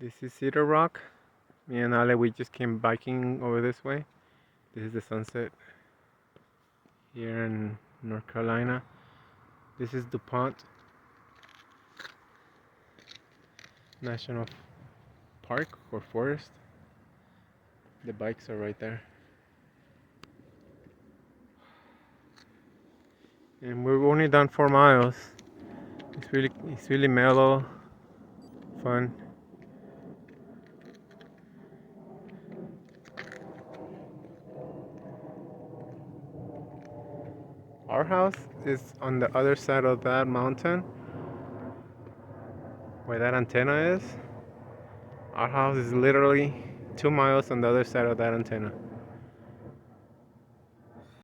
This is Cedar Rock. Me and Ale, we just came biking over this way. This is the sunset here in North Carolina. This is DuPont National Park or Forest. The bikes are right there. And we've only done 4 miles. It's really mellow, fun. Our house is on the other side of that mountain where that antenna is. Our house is literally 2 miles on the other side of that antenna.